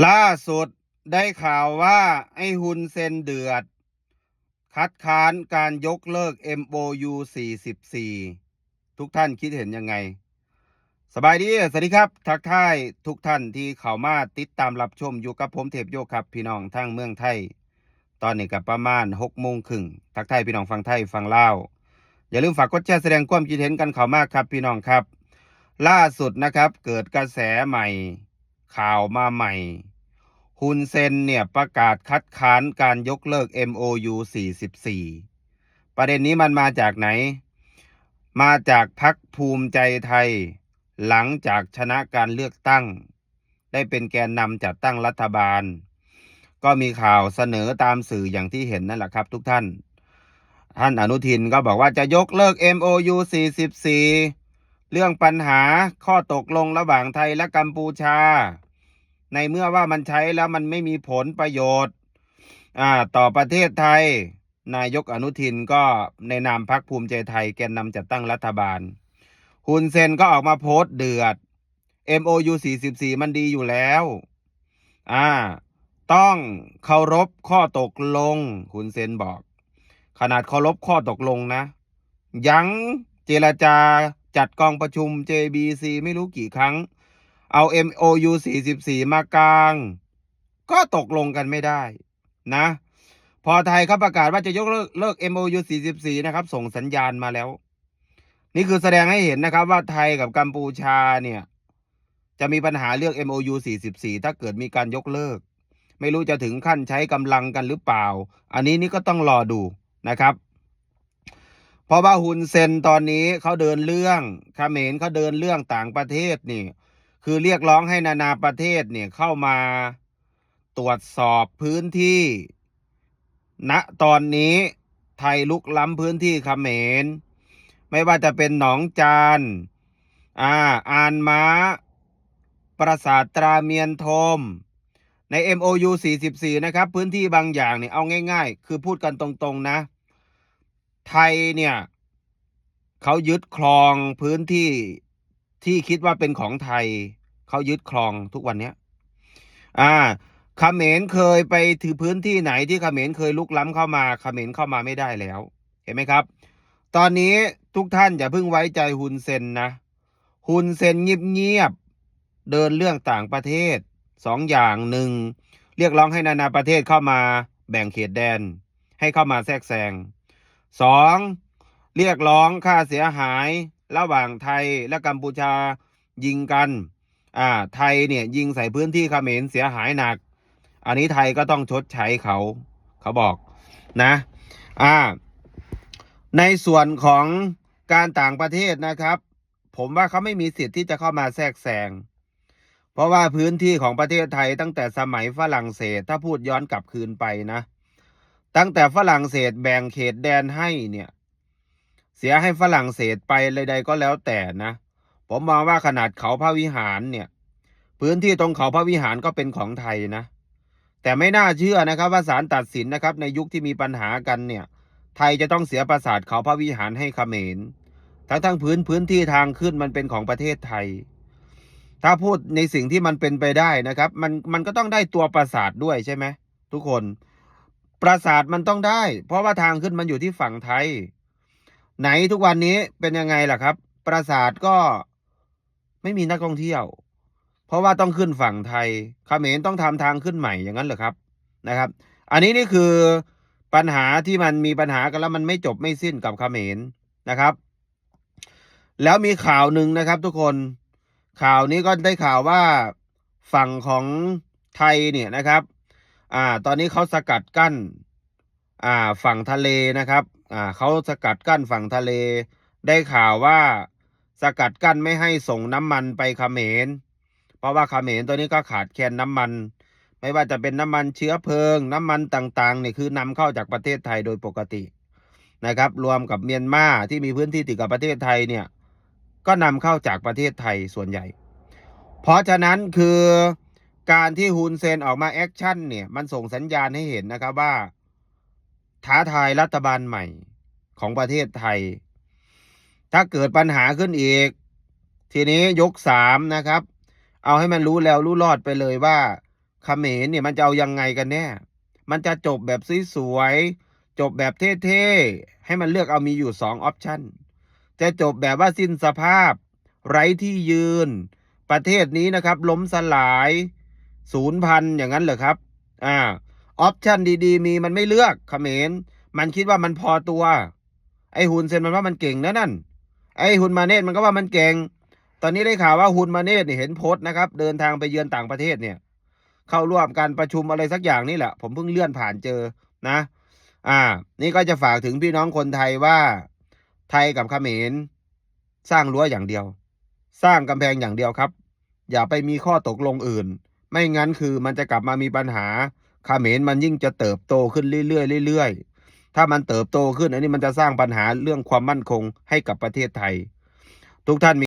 ล่าสุดได้ข่าวว่าไอ้ฮุนเซนเดือดคัดค้านการยกเลิก MOU 44ทุกท่านคิดเห็นยังไงสบายดีสวัสดีครับทักทายทุกท่านที่เข้ามาติดตามรับชมอยู่กับผมเทพโยครับพี่น้องทั้งเมืองไทยตอนนี้กับประมาณ6 โมงครึ่งทักทายพี่น้องฟังไทยฟังลาวอย่าลืมฝากกดแชร์แสดงความคิดเห็นกันเข้ามาครับพี่น้องครับล่าสุดนะครับเกิดกระแสใหม่ข่าวมาใหม่ฮุนเซนเนี่ยประกาศคัดค้านการยกเลิก MOU 44ประเด็นนี้มันมาจากไหนมาจากพรรคภูมิใจไทยหลังจากชนะการเลือกตั้งได้เป็นแกนนำจัดตั้งรัฐบาลก็มีข่าวเสนอตามสื่ออย่างที่เห็นนั่นแหละครับทุกท่านอนุทินก็บอกว่าจะยกเลิก MOU 44เรื่องปัญหาข้อตกลงระหว่างไทยและกัมพูชาในเมื่อว่ามันใช้แล้วมันไม่มีผลประโยชน์ต่อประเทศไทยนายกอนุทินก็ในนามพรรคภูมิใจไทยแกนนำจัดตั้งรัฐบาลฮุนเซนก็ออกมาโพสต์เดือด MOU 44มันดีอยู่แล้วต้องเคารพข้อตกลงฮุนเซนบอกขนาดเคารพข้อตกลงนะยังเจรจาจัดกองประชุม JBC ไม่รู้กี่ครั้งเอา MOU 44มากลางก็ตกลงกันไม่ได้นะพอไทยเขาประกาศว่าจะยกเลิก MOU 44นะครับส่งสัญญาณมาแล้วนี่คือแสดงให้เห็นนะครับว่าไทยกับกัมพูชาเนี่ยจะมีปัญหาเรื่อง MOU 44ถ้าเกิดมีการยกเลิกไม่รู้จะถึงขั้นใช้กำลังกันหรือเปล่าอันนี้นี่ก็ต้องรอดูนะครับเพราะว่าฮุนเซนตอนนี้เขาเดินเรื่องเขมรเขาเดินเรื่องต่างประเทศนี่คือเรียกร้องให้นานาประเทศเนี่ยเข้ามาตรวจสอบพื้นที่ณตอนนี้ไทยลุกล้ำพื้นที่เขมรไม่ว่าจะเป็นหนองจานอานม้าปราสาทตราเมียนโทมใน MOU 44นะครับพื้นที่บางอย่างเนี่ยเอาง่ายๆคือพูดกันตรงๆนะไทยเนี่ยเขายึดครองพื้นที่ที่คิดว่าเป็นของไทยเขายึดครองทุกวันเนี้ยเขมรเคยไปถือพื้นที่ไหนที่เขมรเคยลุกล้ำเข้ามาเขมรเข้ามาไม่ได้แล้วเห็นไหมครับตอนนี้ทุกท่านอย่าเพิ่งไว้ใจฮุนเซนนะฮุนเซนเงียบๆเดินเรื่องต่างประเทศ2 อย่างหนึ่งเรียกร้องให้นานาประเทศเข้ามาแบ่งเขตแดนให้เข้ามาแทรกแซง2เรียกร้องค่าเสียหายระหว่างไทยและกัมพูชายิงกันไทยเนี่ยยิงใส่พื้นที่เขมรเสียหายหนักอันนี้ไทยก็ต้องชดใช้เขาบอกนะในส่วนของการต่างประเทศนะครับผมว่าเขาไม่มีสิทธิ์ที่จะเข้ามาแทรกแซงเพราะว่าพื้นที่ของประเทศไทยตั้งแต่สมัยฝรั่งเศสถ้าพูดย้อนกลับคืนไปนะตั้งแต่ฝรั่งเศสแบ่งเขตแดนให้เนี่ยเสียให้ฝรั่งเศสไปเลยใดก็แล้วแต่นะผมมองว่าขนาดเขาพระวิหารเนี่ยพื้นที่ตรงเขาพระวิหารก็เป็นของไทยนะแต่ไม่น่าเชื่อนะครับว่าศาลตัดสินนะครับในยุคที่มีปัญหากันเนี่ยไทยจะต้องเสียปราสาทเขาพระวิหารให้เขมรทั้งพื้นที่ทางขึ้นมันเป็นของประเทศไทยถ้าพูดในสิ่งที่มันเป็นไปได้นะครับมันก็ต้องได้ตัวปราสาทด้วยใช่ไหมทุกคนปราสาทมันต้องได้เพราะว่าทางขึ้นมันอยู่ที่ฝั่งไทยไหนทุกวันนี้เป็นยังไงล่ะครับปราสาทก็ไม่มีนักท่องเที่ยวเพราะว่าต้องขึ้นฝั่งไทยเขมรต้องทำทางขึ้นใหม่อย่างนั้นเหรอครับนะครับอันนี้นี่คือปัญหาที่มันมีปัญหากันแล้วมันไม่จบไม่สิ้นกับเขมรนะครับแล้วมีข่าวหนึ่งนะครับทุกคนข่าวนี้ก็ได้ข่าวว่าฝั่งของไทยเนี่ยนะครับตอนนี้เขาสกัดกั้นฝั่งทะเลนะครับเขาสกัดกั้นฝั่งทะเลได้ข่าวว่าสกัดกั้นไม่ให้ส่งน้ำมันไปเขมรเพราะว่าเขมรตัวนี้ก็ขาดแคลนน้ำมันไม่ว่าจะเป็นน้ำมันเชื้อเพลิงน้ำมันต่างๆเนี่ยคือนำเข้าจากประเทศไทยโดยปกตินะครับรวมกับเมียนมาที่มีพื้นที่ติดกับประเทศไทยเนี่ยก็นำเข้าจากประเทศไทยส่วนใหญ่เพราะฉะนั้นคือการที่ฮุนเซนออกมาแอคชั่นเนี่ยมันส่งสัญญาณให้เห็นนะครับว่าท้าทายรัฐบาลใหม่ของประเทศไทยถ้าเกิดปัญหาขึ้นอีกทีนี้ยก3นะครับเอาให้มันรู้แล้วรู้รอดไปเลยว่า เขมรเนี่ยมันจะเอายังไงกันแน่มันจะจบแบบสวยๆจบแบบเท่ๆให้มันเลือกเอามีอยู่2ออปชันจะจบแบบว่าสิ้นสภาพไร้ที่ยืนประเทศนี้นะครับล้มสลายสูญพันธุ์อย่างนั้นเหรอครับอ่าออปชันดีๆมีมันไม่เลือกเขมรมันคิดว่ามันพอตัวไอ้ฮุนเซนมันว่ามันเก่งนะนั่นไอ้ฮุนมาเนตมันก็ว่ามันเก่งตอนนี้ได้ข่าวว่าฮุนมาเนตเนี่ยเห็นโพสต์นะครับเดินทางไปเยือนต่างประเทศเนี่ยเข้าร่วมการประชุมอะไรสักอย่างนี่แหละผมเพิ่งเลื่อนผ่านเจอนะนี่ก็จะฝากถึงพี่น้องคนไทยว่าไทยกับเขมรสร้างรั้วอย่างเดียวสร้างกำแพงอย่างเดียวครับอย่าไปมีข้อตกลงอื่นไม่งั้นคือมันจะกลับมามีปัญหาเขมรมันยิ่งจะเติบโตขึ้นเรื่อยๆเรื่อยๆถ้ามันเติบโตขึ้นอันนี้มันจะสร้างปัญหาเรื่องความมั่นคงให้กับประเทศไทยทุกท่าน